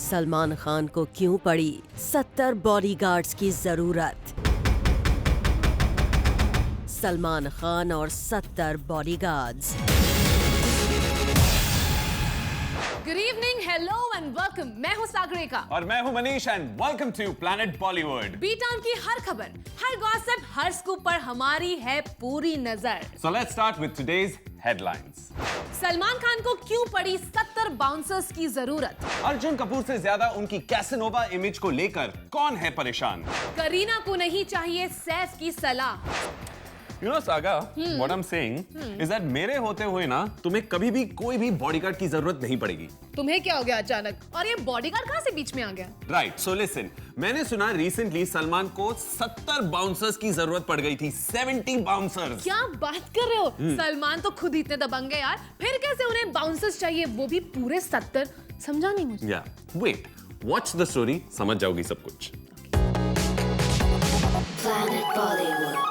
सलमान खान को क्यों पड़ी 70 बॉडीगार्ड्स की जरूरत? सलमान खान और 70 bodyguards. Good evening, hello and welcome. मैं हूँ सागरिका और मैं हूँ Manish and welcome to Planet Bollywood. B town की हर खबर, हर गॉसिप, हर स्कूप पर हमारी है पूरी नजर। So let's start with today's headlines. Salman Khan को क्यों पड़ी 70 बाउंसर्स की जरूरत? अर्जुन कपूर से ज्यादा उनकी कैसेनोवा इमेज को लेकर कौन है परेशान? करीना को नहीं चाहिए सैफ की सलाह। You know Saga, what I'm saying is that मेरे होते हुए ना तुम्हें कभी भी कोई भी बॉडीगार्ड की जरूरत नहीं पड़ेगी। तुम्हें क्या हो गया अचानक? और ये बॉडीगार्ड कहाँ से बीच में आ गया? Right, so listen, मैंने सुना रिसेंटली सलमान को 70 बाउंसर्स की जरूरत पड़ गई थी। 70 बाउंसर्स। क्या बात कर रहे हो? सलमान तो खुद इतने दबंग है यार, फिर कैसे उन्हें बाउंसर्स चाहिए, वो भी पूरे 70? समझा नहीं मुझे। Yeah, wait, watch the story, समझ जाओगी सब कुछ। Planet Bollywood।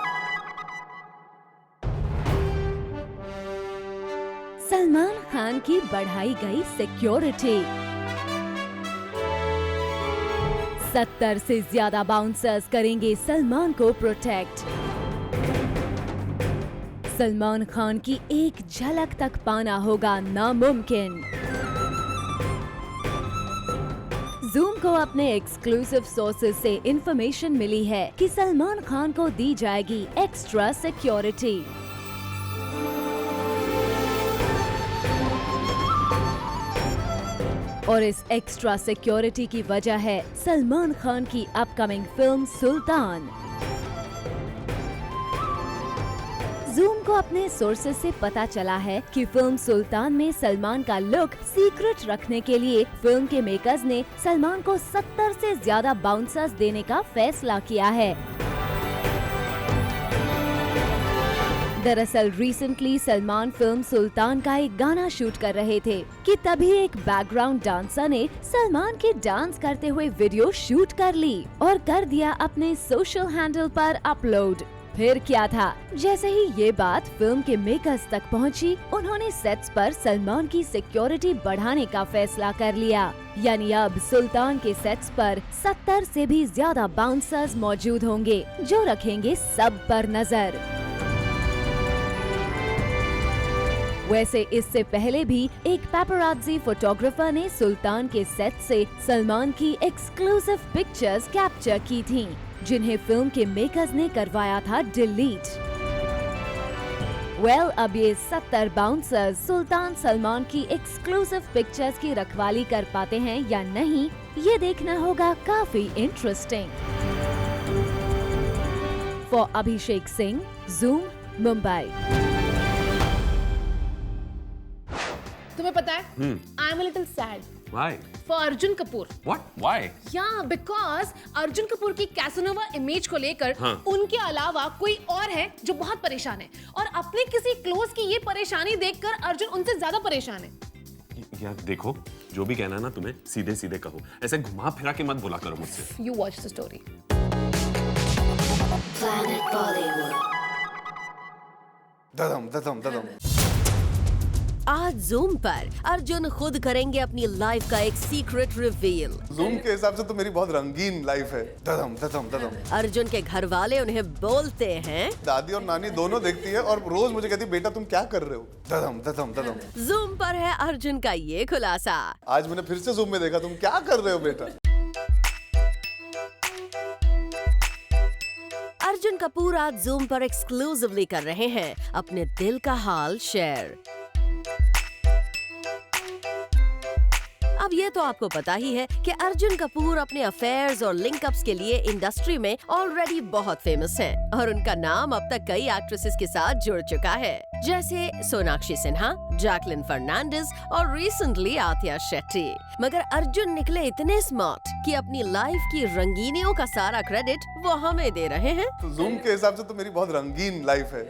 सलमान खान की बढ़ाई गई सिक्योरिटी। 70 से ज्यादा बाउंसर्स करेंगे सलमान को प्रोटेक्ट। सलमान खान की एक झलक तक पाना होगा नामुमकिन। जूम को अपने एक्सक्लूसिव सोर्सेज से इंफॉर्मेशन मिली है कि सलमान खान को दी जाएगी एक्स्ट्रा सिक्योरिटी। और इस एक्स्ट्रा सिक्योरिटी की वजह है सलमान खान की अपकमिंग फिल्म सुल्तान। जूम को अपने सोर्सेज से पता चला है कि फिल्म सुल्तान में सलमान का लुक सीक्रेट रखने के लिए फिल्म के मेकर्स ने सलमान को 70 से ज्यादा बाउंसर्स देने का फैसला किया है। दरअसल रिसेंटली सलमान फिल्म सुल्तान का एक गाना शूट कर रहे थे कि तभी एक बैकग्राउंड डांसर ने सलमान के डांस करते हुए वीडियो शूट कर ली और कर दिया अपने सोशल हैंडल पर अपलोड। फिर क्या था, जैसे ही ये बात फिल्म के मेकर्स तक पहुंची, उन्होंने सेट्स पर सलमान की सिक्योरिटी बढ़ाने का फैसला कर लिया। यानी अब सुल्तान के सेट्स पर 70 से भी ज्यादा बाउंसर्स मौजूद होंगे जो रखेंगे सब पर नजर। वैसे इससे पहले भी एक पैपराज़ी फोटोग्राफर ने सुल्तान के सेट से सलमान की एक्सक्लूसिव पिक्चर्स कैप्चर की थीं, जिन्हें फिल्म के मेकर्स ने करवाया था डिलीट। अब ये 70 बाउंसर्स सुल्तान सलमान की एक्सक्लूसिव पिक्चर्स की रखवाली कर पाते हैं या नहीं, ये देखना होगा काफी interesting. For Abhishek Singh, zoom, Mumbai. तुम्हें पता है, I am a little sad Why? For Arjun Kapoor. What? Why? Because Arjun Kapoor की कैसनोवा इमेज को लेकर उनके अलावा कोई और है जो बहुत परेशान है, और अपने किसी क्लोज की ये परेशानी देखकर अर्जुन उनसे ज्यादा परेशान है। यार देखो, जो भी कहना है ना तुम्हें सीधे सीधे कहो, ऐसे घुमा फिरा के मत बोला करो मुझसे। You watch the story. Planet Bollywood। ददम ददम ददम। आज जूम पर अर्जुन खुद करेंगे अपनी लाइफ का एक सीक्रेट रिवील। जूम के हिसाब से तो मेरी बहुत रंगीन लाइफ है। ददम ददम ददम। अर्जुन के घर वाले उन्हें बोलते हैं, दादी और नानी दोनों देखती है और रोज मुझे कहती है, बेटा तुम क्या कर रहे हो? ददम ददम ददम। जूम पर है अर्जुन का ये खुलासा। आज मैंने फिर से जूम में देखा, तुम क्या कर रहे हो बेटा? अर्जुन कपूर आज जूम पर एक्सक्लूसिवली कर रहे हैं अपने दिल का हाल शेयर। अब ये तो आपको पता ही है कि अर्जुन कपूर अपने अफेयर्स और लिंकअप्स के लिए इंडस्ट्री में ऑलरेडी बहुत फेमस हैं और उनका नाम अब तक कई एक्ट्रेसेस के साथ जुड़ चुका है, जैसे सोनाक्षी सिन्हा, जैकलिन फर्नांडिस और रिसेंटली आतिया शेट्टी। मगर अर्जुन निकले इतने स्मार्ट कि अपनी लाइफ की रंगीनियों का सारा क्रेडिट वो हमें दे रहे हैं। तो जूम के हिसाब से तो मेरी बहुत रंगीन लाइफ है।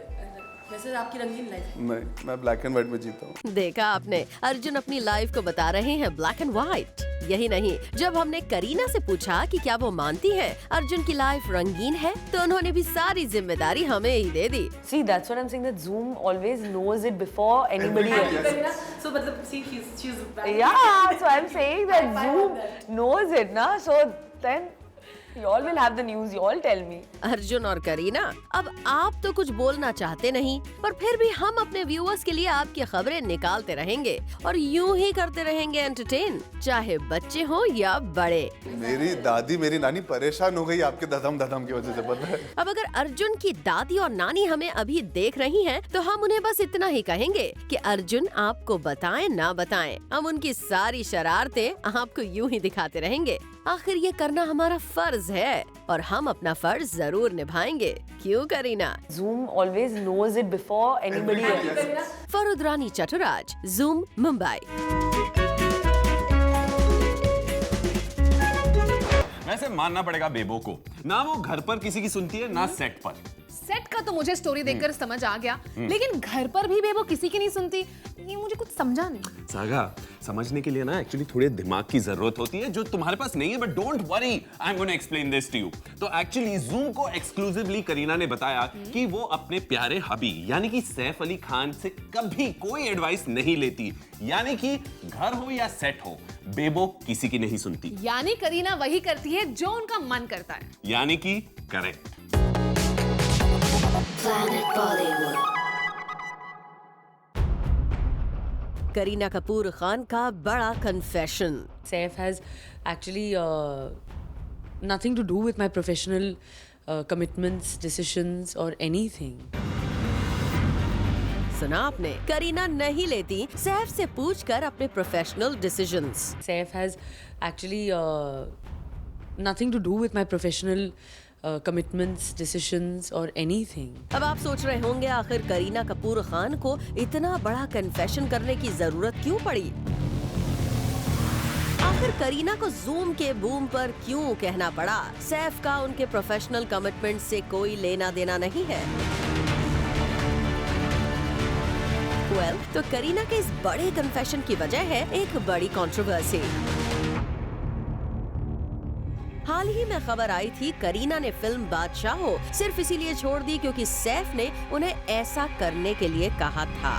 वैसे आपकी रंगीन लाइफ नहीं, मैं ब्लैक एंड व्हाइट में जीता हूँ। देखा आपने, अर्जुन अपनी लाइफ को बता रहे हैं ब्लैक एंड व्हाइट। यही नहीं, जब हमने करीना से पूछा कि क्या वो मानती है अर्जुन की लाइफ रंगीन है, तो उन्होंने भी सारी जिम्मेदारी हमें ही दे दी। See, that's what I'm saying, that Zoom always knows it before anybody else. So मतलब see she's Yeah, so I'm saying that Zoom knows it, na? So then you all will have the news, you all tell me. Arjun और करीना, अब आप तो कुछ बोलना चाहते नहीं, पर फिर भी हम अपने व्यूअर्स के लिए आपकी खबरें निकालते रहेंगे और यूं ही करते रहेंगे एंटरटेन, चाहे बच्चे हो या बड़े। मेरी दादी मेरी नानी परेशान हो गई आपके धधम धधम की वजह से, पता है। अब अगर अर्जुन की दादी और नानी हमें अभी देख रही हैं, तो हम उन्हें बस इतना ही कहेंगे कि अर्जुन आपको बताएं ना बताएं, हम उनकी सारी शरारतें आपको यूं ही दिखाते रहेंगे। आखिर ये करना हमारा फर्ज है और हम अपना फर्ज जरूर निभाएंगे, क्यों Kareena? Zoom always knows it before anybody else. फरुद्रानी चटुराज, Zoom, Mumbai. वैसे मानना पड़ेगा बेबो को, ना वो घर पर किसी की सुनती है ना सेट पर। सेट का तो मुझे स्टोरी देखकर समझ आ गया, लेकिन घर पर भी बेबो किसी की नहीं सुनती, ये मुझे कुछ समझा नहीं। सागा, समझने के लिए ना एक्चुअली थोड़े दिमाग की जरूरत होती है जो तुम्हारे पास नहीं है, but don't worry, I am gonna explain this to you. तो एक्चुअली Zoom को एक्सक्लूसिवली करीना ने बताया कि वो अपने प्यारे हबी यानी कि सैफ अली खान से कभी कोई एडवाइस नहीं लेती, यानी कि घर हो या सेट हो, बेबो किसी की नहीं सुनती। यानी करीना वही करती है जो उनका मन करता है, यानी कि करेक्ट। करीना कपूर खान का बड़ा confession. Saif has actually nothing to do with my professional commitments, decisions or anything. सुना आपने, करीना नहीं लेती सैफ से पूछकर अपने professional decisions. Saif has actually nothing to do with my professional commitments, decisions or anything. अब आप सोच रहे होंगे आखिर करीना कपूर खान को इतना बड़ा कन्फेशन करने की जरूरत क्यों पड़ी? आखिर करीना को Zoom के बूम पर क्यों कहना पड़ा सैफ का उनके प्रोफेशनल कमिटमेंट से कोई लेना देना नहीं है? तो करीना के इस बड़े कन्फेशन की वजह है एक बड़ी कंट्रोवर्सी। हाल ही में खबर आई थी करीना ने फिल्म बादशाहो सिर्फ इसीलिए छोड़ दी क्योंकि सैफ ने उन्हें ऐसा करने के लिए कहा था।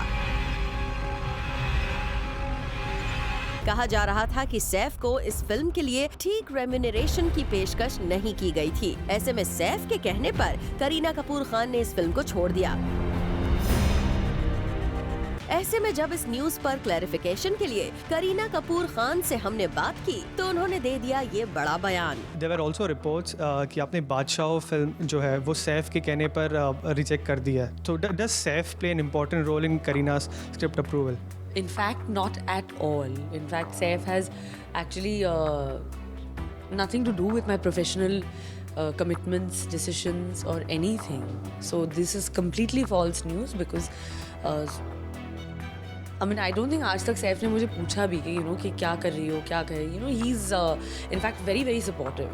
कहा जा रहा था कि सैफ को इस फिल्म के लिए ठीक रेम्यूनरेशन की पेशकश नहीं की गई थी। ऐसे में सैफ के कहने पर करीना कपूर खान ने इस फिल्म को छोड़ दिया। ऐसे में जब इस न्यूज पर क्लैरिफिकेशन के लिए करीना कपूर खान से हमने बात की तो उन्होंने दे दिया ये बड़ा बयान। There were also reports कि आपने बादशाह फिल्म जो है वो सैफ के कहने पर रिजेक्ट कर दिया है। So does Saif play an important role in Karina's script approval? In fact, not at all. In fact, Saif has actually nothing to do with my professional commitments, decisions or anything. So this is completely false news because I mean, I don't think आज तक सैफ ने मुझे पूछा भी कि कि क्या कर रही हो, क्या कर रही हो। He is in fact very very supportive.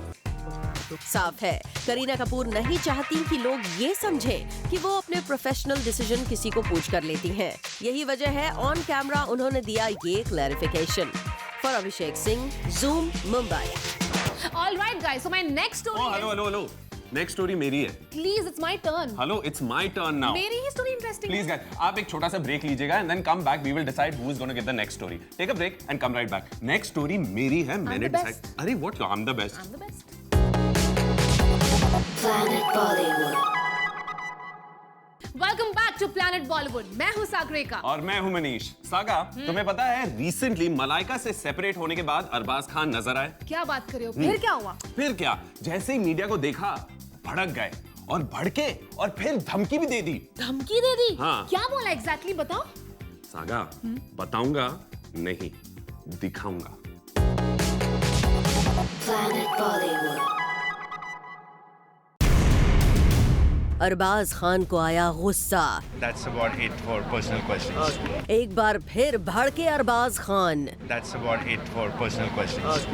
साफ है करीना कपूर नहीं चाहती कि लोग ये समझें कि वो अपने प्रोफेशनल डिसीजन किसी को पूछ कर लेती हैं। यही वजह है ऑन कैमरा उन्होंने दिया ये clarification. For Abhishek Singh, Zoom, Mumbai. All right guys, so my next story hello next story मेरी है। Please, it's my turn. Hello, it's my turn now. मेरी ही स्टोरी इंटरेस्टिंग प्लीज गाइस, आप एक छोटा सा ब्रेक लीजिएगा and then come back, we will decide who is gonna get the next story. Take a break and come right back. Next story मेरी है, मैंने डिसाइड। अरे what, I am the best. I'm the best. Welcome back to Planet Bollywood. मैं हूँ सागरिका और मैं हूँ Manish. Saga, तुम्हें पता है रिसेंटली मलाइका से सेपरेट होने के बाद अरबाज खान नजर आए। क्या बात कर रहे हो? फिर क्या हुआ? फिर क्या, जैसे ही मीडिया को देखा भड़क गए और भड़के और फिर धमकी भी दे दी। धमकी दे दी? हाँ। क्या बोला एग्जैक्टली बताओ? सागा, बताऊंगा नहीं, दिखाऊंगा। अरबाज खान को आया गुस्सा। That's about it for personal questions. एक बार फिर भड़के Arbaaz Khan. That's about it for personal questions.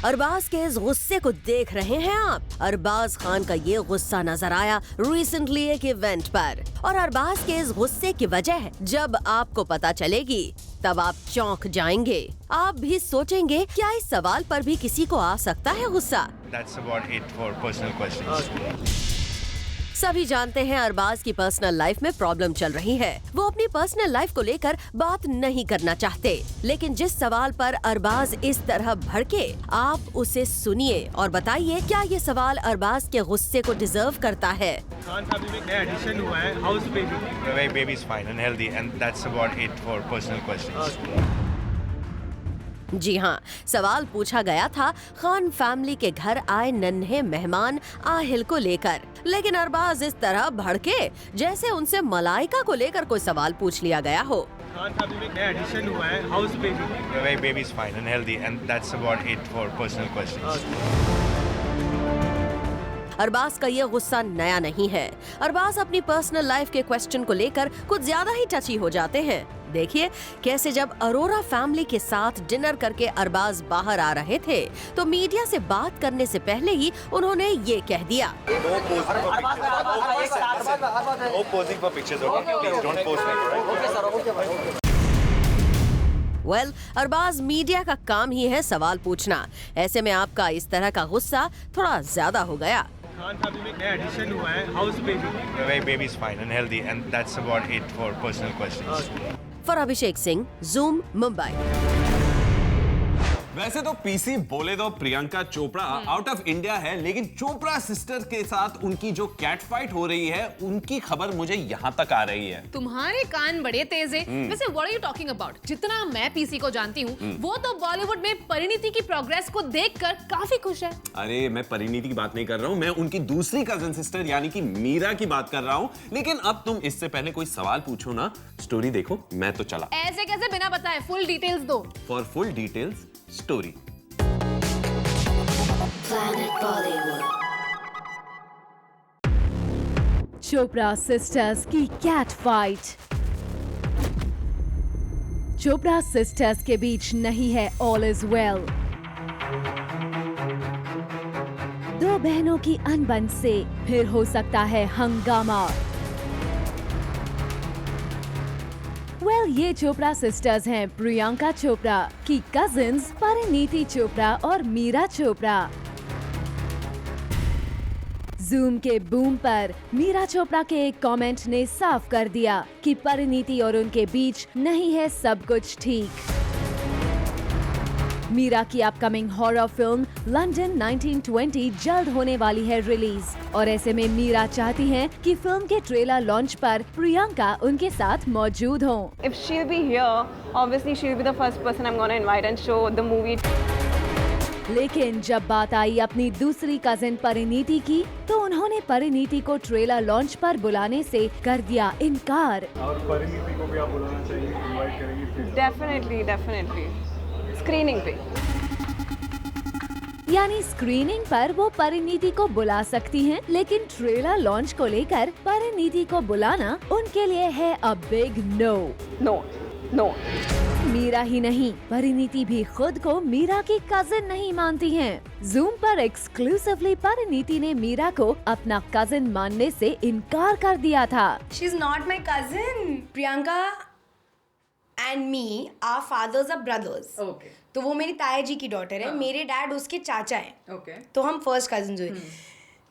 Arbaaz के इस गुस्से को देख रहे हैं आप? अरबाज खान का ये गुस्सा नजर आया रिसेंटली एक इवेंट पर, और अरबाज के इस गुस्से की वजह जब आपको पता चलेगी तब आप चौंक जाएंगे। आप भी सोचेंगे क्या इस सवाल पर भी किसी को आ सकता है गुस्सा? That's about it for personal questions. सभी जानते हैं अरबाज की पर्सनल लाइफ में प्रॉब्लम चल रही है। वो अपनी पर्सनल लाइफ को लेकर बात नहीं करना चाहते, लेकिन जिस सवाल पर अरबाज इस तरह भड़के, आप उसे सुनिए और बताइए क्या ये सवाल अरबाज के गुस्से को डिजर्व करता है। खान साहब में नया एडिशन हुआ है, house baby. My baby is fine and healthy, and that's about it for personal questions. जी हाँ, सवाल पूछा गया था खान फैमिली के घर आए नन्हे मेहमान आहिल को लेकर, लेकिन अरबाज इस तरह भड़के जैसे उनसे मलाइका को लेकर कोई सवाल पूछ लिया गया हो। खान साहब में नया एडिशन हुआ है, house baby. My baby is fine and healthy, and that's about it for personal questions. Arbaaz का ये गुस्सा नया नहीं है। अरबाज अपनी पर्सनल लाइफ के क्वेश्चन को लेकर कुछ ज्यादा ही टची हो जाते हैं। देखिए कैसे जब अरोरा फैमिली के साथ डिनर करके अरबाज बाहर आ रहे थे तो मीडिया से बात करने से पहले ही उन्होंने ये कह दिया, No posing for pictures, okay? Please don't post like that. Well, Arbaaz media का काम ही है सवाल पूछना। ऐसे में आपका इस तरह का गुस्सा थोड़ा ज्यादा हो गया। खान साहब में नया एडिशन हुआ है, house baby. My baby is fine and healthy, and that's about it for personal questions. For Abhishek Singh, zoom, Mumbai. वैसे तो पीसी बोले तो Priyanka Chopra out of India है, लेकिन चोपड़ा सिस्टर के साथ उनकी जो कैट फाइट हो रही है उनकी खबर मुझे यहाँ तक आ रही है। तुम्हारे कान बड़े तेज है। वैसे what are you talking about? जितना मैं पीसी को जानती हूँ वो तो बॉलीवुड में परिणीति की प्रोग्रेस को देखकर काफी खुश है। अरे मैं परिणीति की बात नहीं कर रहा हूँ, मैं उनकी दूसरी कजन सिस्टर यानी कि मीरा की बात कर रहा हूँ। लेकिन अब तुम इससे पहले कोई सवाल पूछो ना, स्टोरी देखो, मैं तो चला। ऐसे कैसे बिना बताए? फुल डिटेल्स दो। For full details story. Chopra sisters की कैट फाइट। चोपड़ा सिस्टर्स के बीच नहीं है ऑल इज वेल। दो बहनों की अनबन से फिर हो सकता है हंगामा। ये चोपड़ा सिस्टर्स हैं प्रियंका चोपड़ा की कजिन्स परिणीति चोपड़ा और मीरा चोपड़ा। जूम के बूम पर मीरा चोपड़ा के एक कमेंट ने साफ कर दिया कि परिणीति और उनके बीच नहीं है सब कुछ ठीक। मीरा की अपकमिंग हॉरर फिल्म लंदन 1920 जल्द होने वाली है रिलीज, और ऐसे में मीरा चाहती हैं कि फिल्म के ट्रेलर लॉन्च पर प्रियंका उनके साथ मौजूद हों। If she'll be here, obviously she'll be the first person I'm gonna invite and show the movie. लेकिन जब बात आई अपनी दूसरी कजिन परिणीति की, तो उन्होंने परिणीति को ट्रेलर लॉन्च पर बुलाने से कर दिया इनकार। और परिणीति को भी आप बुलाना चाहिए, इनवाइट करेंगे? Definitely. स्क्रीनिंग पे, यानी स्क्रीनिंग पर वो परिणीति को बुला सकती हैं, लेकिन ट्रेलर लॉन्च को लेकर परिणीति को बुलाना उनके लिए है अ बिग नो। मीरा ही नहीं, परिणीति भी खुद को मीरा की कजिन नहीं मानती हैं। जूम पर एक्सक्लूसिवली परिणीति ने मीरा को अपना कजिन मानने से इनकार कर दिया था। She's not my cousin. Priyanka and me, our fathers are brothers. Okay. तो वो मेरी ताया जी की डॉटर है, मेरे डैड उसके चाचा हैं। Okay. तो हम फर्स्ट कजिन हुए।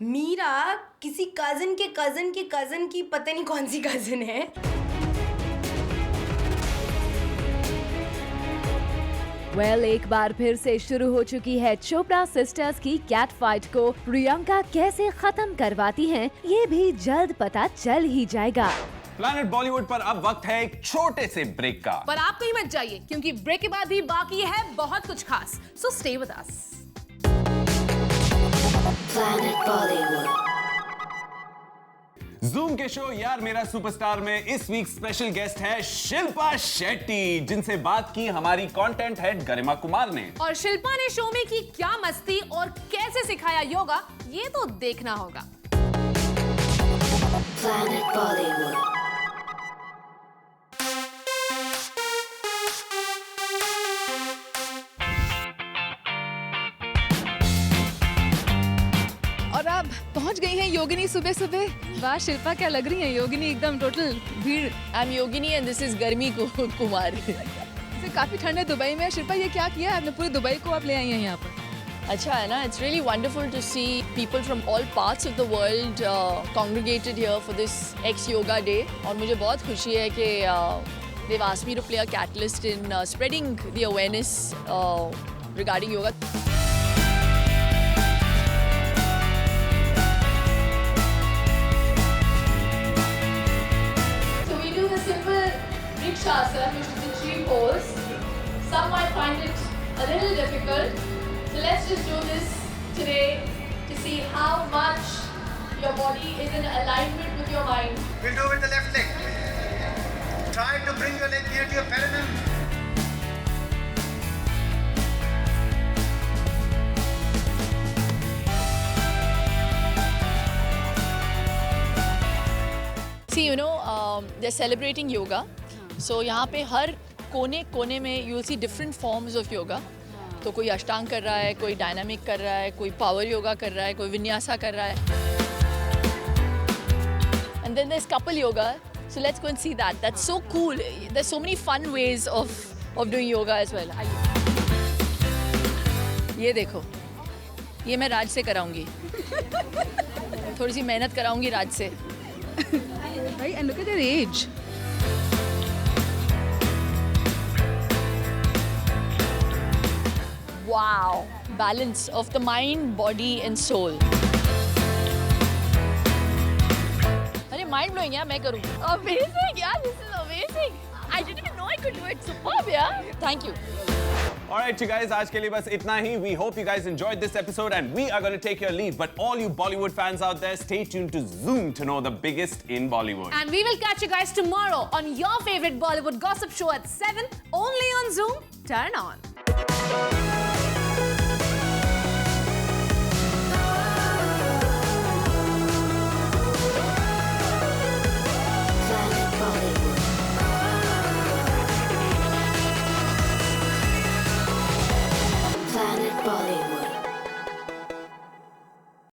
मीरा किसी कजिन के कजिन की पता नहीं कौन सी कजिन है। एक बार फिर से शुरू हो चुकी है चोपड़ा सिस्टर्स की कैट फाइट को प्रियंका कैसे खत्म करवाती हैं, ये भी जल्द पता चल ही जाएगा। प्लैनेट बॉलीवुड पर अब वक्त है एक छोटे से ब्रेक का, पर आप कहीं मत जाइए क्योंकि ब्रेक के बाद भी बाकी है बहुत कुछ खास। So stay with us. Zoom के शो यार मेरा सुपरस्टार में इस वीक स्पेशल गेस्ट है शिल्पा शेट्टी, जिनसे बात की हमारी कंटेंट हेड गरिमा कुमार ने। और शिल्पा ने शो में की क्या मस्ती और कैसे सिखाया योगा, ये तो देखना होगा। पहुंच गई हैं योगिनी सुबह सुबह। वाह शिल्पा, क्या लग रही हैं योगिनी, एकदम टोटल भीड़। I am Yogini and this is गर्मी कुमार। काफी ठंड है दुबई में। शिल्पा, ये क्या किया है आपने, पूरे दुबई को आप ले आई हैं यहाँ पर? अच्छा है ना, it's really wonderful to see people from all parts of the world congregated here for this X yoga day. और मुझे बहुत खुशी है कि they've asked me to play a catalyst in spreading the awareness regarding yoga. So we do the simple Vrikshasana, which is the tree pose. Some might find it a little difficult. So let's just do this today to see how much your body is in alignment with your mind. We'll do with the left leg. Try to bring your leg near to your perineum. See, you know, they're celebrating yoga. So यहाँ पे हर कोने में you'll see different forms of yoga. तो कोई अष्टांग कर रहा है, कोई डायनामिक कर रहा है, कोई पावर योगा कर रहा है, कोई विन्यासा कर रहा है. And then there's couple yoga. So let's go and see that. That's so cool. There's so many fun ways of doing yoga as well. ये देखो, ये मैं राज से कराऊंगी. थोड़ी सी मेहनत कराऊंगी राज से. Right, and look at their age. Wow, balance of the mind, body and soul. अरे mind blowing यार, मैं करूँ. Amazing यार, this is amazing. I didn't even know I could do it. Superb यार. Thank you. Alright, you guys, आज के लिए बस इतना ही. We hope you guys enjoyed this episode and we are going to take your leave. But all you Bollywood fans out there, stay tuned to Zoom to know the biggest in Bollywood. And we will catch you guys tomorrow on your favorite Bollywood gossip show at 7, only on Zoom. Turn on.